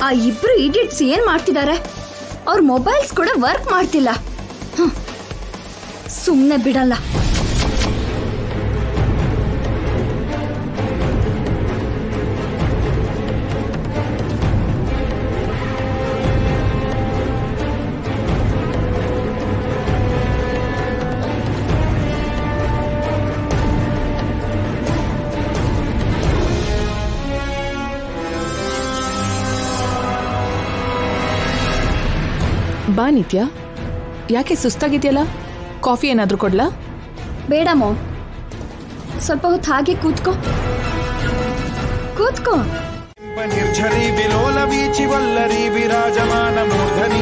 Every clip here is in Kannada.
ಆ ಇಬ್ರು ಇಡಿಯಟ್ಸ್ ಏನ್ ಮಾಡ್ತಿದ್ದಾರೆ? ಅವ್ರ ಮೊಬೈಲ್ಸ್ ಕೂಡ ವರ್ಕ್ ಮಾಡ್ತಿಲ್ಲ. ಸುಮ್ಮನೆ ಬಿಡಲ್ಲ. ಬಾ ನಿತ್ಯ, ಯಾಕೆ ಸುಸ್ತಾಗಿದೆಯಲ್ಲ? ಕಾಫಿ ಏನಾದರೂ ಕೊಡ್ಲಾ? ಬೇಡಮ್ಮೋ, ಸ್ವಲ್ಪ ಹೊತ್ತು ಹಾಗೆ ಕೂತ್ಕೋ. ನಿರ್झरी विलोल वीचि वल्लरी विराजमान मूर्धनि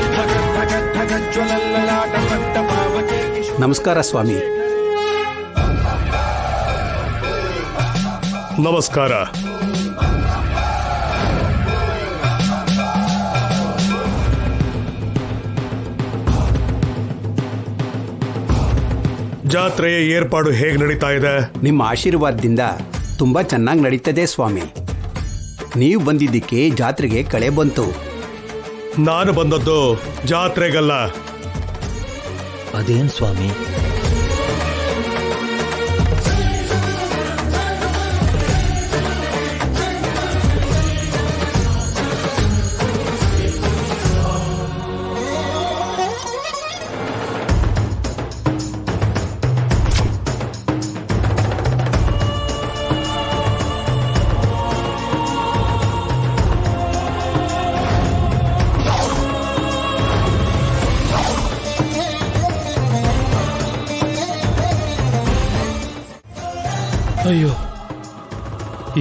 ज्वलल्ललाट पट्टपावके. ನಮಸ್ಕಾರ ಸ್ವಾಮಿ. ನಮಸ್ಕಾರ. ಜಾತ್ರೆಯ ಏರ್ಪಾಡು ಹೇಗೆ ನಡೀತಾ ಇದೆ? ನಿಮ್ಮ ಆಶೀರ್ವಾದದಿಂದ ತುಂಬಾ ಚೆನ್ನಾಗಿ ನಡೀತದೆ ಸ್ವಾಮಿ. ನೀವು ಬಂದಿದ್ದಕ್ಕೆ ಜಾತ್ರೆಗೆ ಕಳೆ ಬಂತು. ನಾನು ಬಂದದ್ದು ಜಾತ್ರೆಗಲ್ಲ. ಅದೇನ್ ಸ್ವಾಮಿ? ಅಯ್ಯೋ,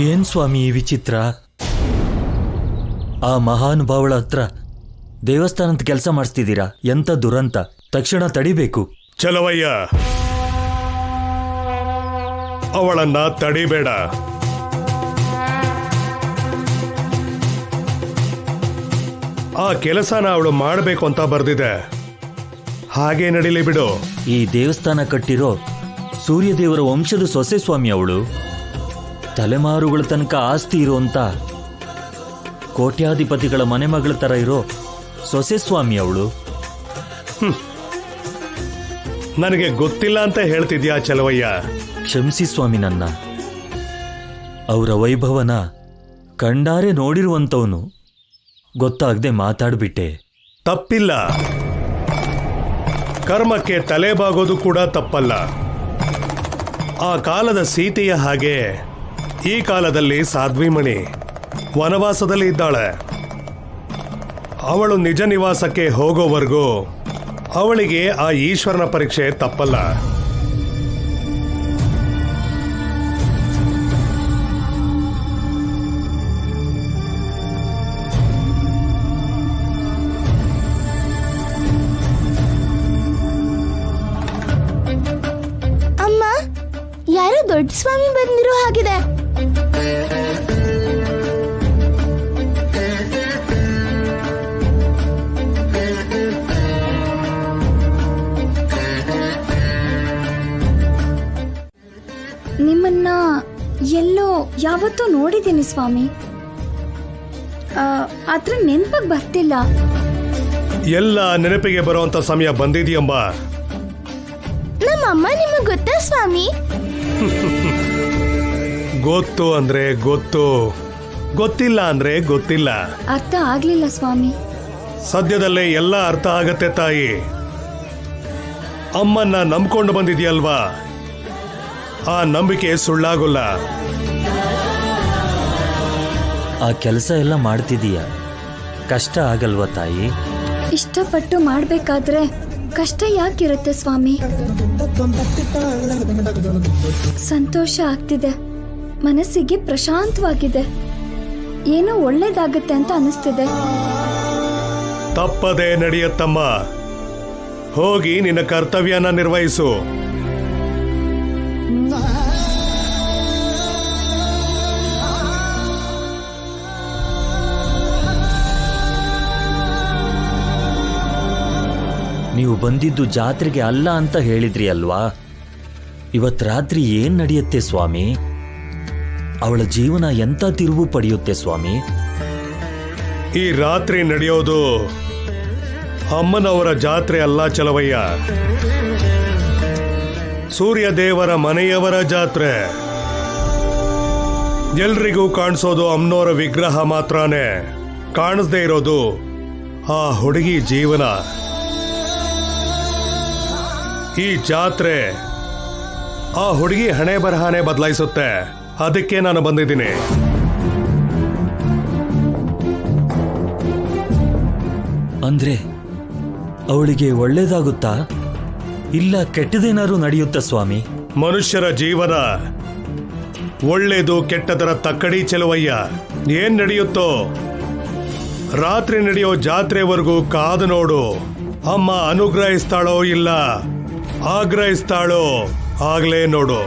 ಏನ್ ಸ್ವಾಮಿ ಈ ವಿಚಿತ್ರ? ಆ ಮಹಾನುಭಾವಳ ಹತ್ರ ದೇವಸ್ಥಾನದ ಕೆಲಸ ಮಾಡಿಸ್ತಿದ್ದೀರಾ? ಎಂತ ದುರಂತ! ತಕ್ಷಣ ತಡಿಬೇಕು. ಚಲವಯ್ಯ, ಅವಳನ್ನ ತಡಿಬೇಡ. ಆ ಕೆಲಸನ ಅವಳು ಮಾಡಬೇಕು ಅಂತ ಬರ್ದಿದೆ, ಹಾಗೆ ನಡೀಲಿ ಬಿಡು. ಈ ದೇವಸ್ಥಾನ ಕಟ್ಟಿರೋ ಸೂರ್ಯದೇವರ ವಂಶದ ಸೊಸೆ ಸ್ವಾಮಿ ಅವಳು. ತಲೆಮಾರುಗಳ ತನಕ ಆಸ್ತಿ ಇರೋಂತ ಕೋಟ್ಯಾಧಿಪತಿಗಳ ಮನೆ ಮಗಳ ತರ ಇರೋ ಸೊಸೆ ಸ್ವಾಮಿ ಅವಳು. ನನಗೆ ಗೊತ್ತಿಲ್ಲ ಅಂತ ಹೇಳ್ತಿದ್ಯಾ ಚಲವಯ್ಯ? ಕ್ಷಮಿಸಿ ಸ್ವಾಮಿ ನನ್ನ. ಅವರ ವೈಭವನ ಕಂಡಾರೆ ನೋಡಿರುವಂತವನು ಗೊತ್ತಾಗದೆ ಮಾತಾಡ್ಬಿಟ್ಟೆ. ತಪ್ಪಿಲ್ಲ, ಕರ್ಮಕ್ಕೆ ತಲೆಬಾಗೋದು ಕೂಡ ತಪ್ಪಲ್ಲ. ಆ ಕಾಲದ ಸೀತೆಯ ಹಾಗೆ ಈ ಕಾಲದಲ್ಲಿ ಸಾಧ್ವಿಮಣಿ ವನವಾಸದಲ್ಲಿ ಇದ್ದಾಳೆ. ಅವಳು ನಿಜ ನಿವಾಸಕ್ಕೆ ಹೋಗೋವರೆಗೂ ಅವಳಿಗೆ ಆ ಈಶ್ವರನ ಪರೀಕ್ಷೆ ತಪ್ಪಲ್ಲ. ಯಾರೋ ದೊಡ್ಡ ಸ್ವಾಮಿ ಬಂದಿರೋ ಹಾಗಿದೆ. ನಿಮ್ಮನ್ನ ಎಲ್ಲೋ ಯಾವತ್ತೂ ನೋಡಿದ್ದೀನಿ ಸ್ವಾಮಿ, ಆದ್ರೆ ನೆನಪಿಗೆ ಬರ್ತಿಲ್ಲ. ಎಲ್ಲ ನೆನಪಿಗೆ ಬರುವಂತ ಸಮಯ ಬಂದಿದೆಯಮ್ಮ. ನಮ್ಮಮ್ಮ ನಿಮಗೆ ಗೊತ್ತಾ ಸ್ವಾಮಿ? ಗೊತ್ತು ಅಂದ್ರೆ ಗೊತ್ತು, ಗೊತ್ತಿಲ್ಲ ಅಂದ್ರೆ ಗೊತ್ತಿಲ್ಲ. ಅರ್ಥ ಆಗ್ಲಿಲ್ಲ ಸ್ವಾಮಿ. ಸದ್ಯದಲ್ಲೇ ಎಲ್ಲ ಅರ್ಥ ಆಗತ್ತೆ ತಾಯಿ. ಅಮ್ಮನ್ನ ನಂಬ್ಕೊಂಡು ಬಂದಿದ್ಯಲ್ವಾ, ಆ ನಂಬಿಕೆ ಸುಳ್ಳಾಗೋಲ್ಲ. ಆ ಕೆಲಸ ಎಲ್ಲ ಮಾಡ್ತಿದೀಯ, ಕಷ್ಟ ಆಗಲ್ವಾ ತಾಯಿ? ಇಷ್ಟಪಟ್ಟು ಮಾಡ್ಬೇಕಾದ್ರೆ ಕಷ್ಟ ಯಾಕಿರುತ್ತೆ ಸ್ವಾಮಿ? ಸಂತೋಷ ಆಗ್ತಿದೆ, ಮನಸ್ಸಿಗೆ ಪ್ರಶಾಂತವಾಗಿದೆ, ಏನೋ ಒಳ್ಳೇದಾಗತ್ತೆ ಅಂತ ಅನಿಸ್ತಿದೆ. ತಪ್ಪದೆ ನಡೆಯತ್ತಮ್ಮ. ಹೋಗಿ ನಿನ್ನ ಕರ್ತವ್ಯನ ನಿರ್ವಹಿಸು. ನೀವು ಬಂದಿದ್ದು ಜಾತ್ರೆಗೆ ಅಲ್ಲ ಅಂತ ಹೇಳಿದ್ರಿ ಅಲ್ವಾ? ಇವತ್ತು ರಾತ್ರಿ ಏನ್ ನಡೆಯುತ್ತೆ ಸ್ವಾಮಿ? ಅವಳ ಜೀವನ ಎಂತ ತಿರುವು ಪಡೆಯುತ್ತೆ ಸ್ವಾಮಿ? ಈ ರಾತ್ರಿ ನಡೆಯೋದು ಅಮ್ಮನವರ ಜಾತ್ರೆ ಅಲ್ಲ ಚಲವಯ್ಯ, ಸೂರ್ಯ ದೇವರ ಮನೆಯವರ ಜಾತ್ರೆ. ಎಲ್ರಿಗೂ ಕಾಣಿಸೋದು ಅಮ್ಮನವರ ವಿಗ್ರಹ ಮಾತ್ರನೇ, ಕಾಣಿಸ್ದೇ ಇರೋದು ಆ ಹುಡುಗಿ ಜೀವನ. ಈ ಜಾತ್ರೆ ಆ ಹುಡುಗಿ ಹಣೆ ಬರಹನೇ ಬದಲಾಯಿಸುತ್ತೆ. ಅದಕ್ಕೆ ನಾನು ಬಂದಿದ್ದೀನಿ. ಅಂದ್ರೆ ಅವಳಿಗೆ ಒಳ್ಳೇದಾಗುತ್ತಾ ಇಲ್ಲ ಕೆಟ್ಟದೇನಾದ್ರು ನಡೆಯುತ್ತಾ ಸ್ವಾಮಿ? ಮನುಷ್ಯರ ಜೀವನ ಒಳ್ಳೇದು ಕೆಟ್ಟದರ ತಕ್ಕಡಿ ಚೆಲುವಯ್ಯ. ಏನ್ ನಡೆಯುತ್ತೋ ರಾತ್ರಿ ನಡೆಯೋ ಜಾತ್ರೆವರೆಗೂ ಕಾದು ನೋಡು. ಅಮ್ಮ ಅನುಗ್ರಹಿಸ್ತಾಳೋ ಇಲ್ಲ ಆಗ್ರಹಿಸ್ತಾಳೋ ಆಗ್ಲೇ ನೋಡು.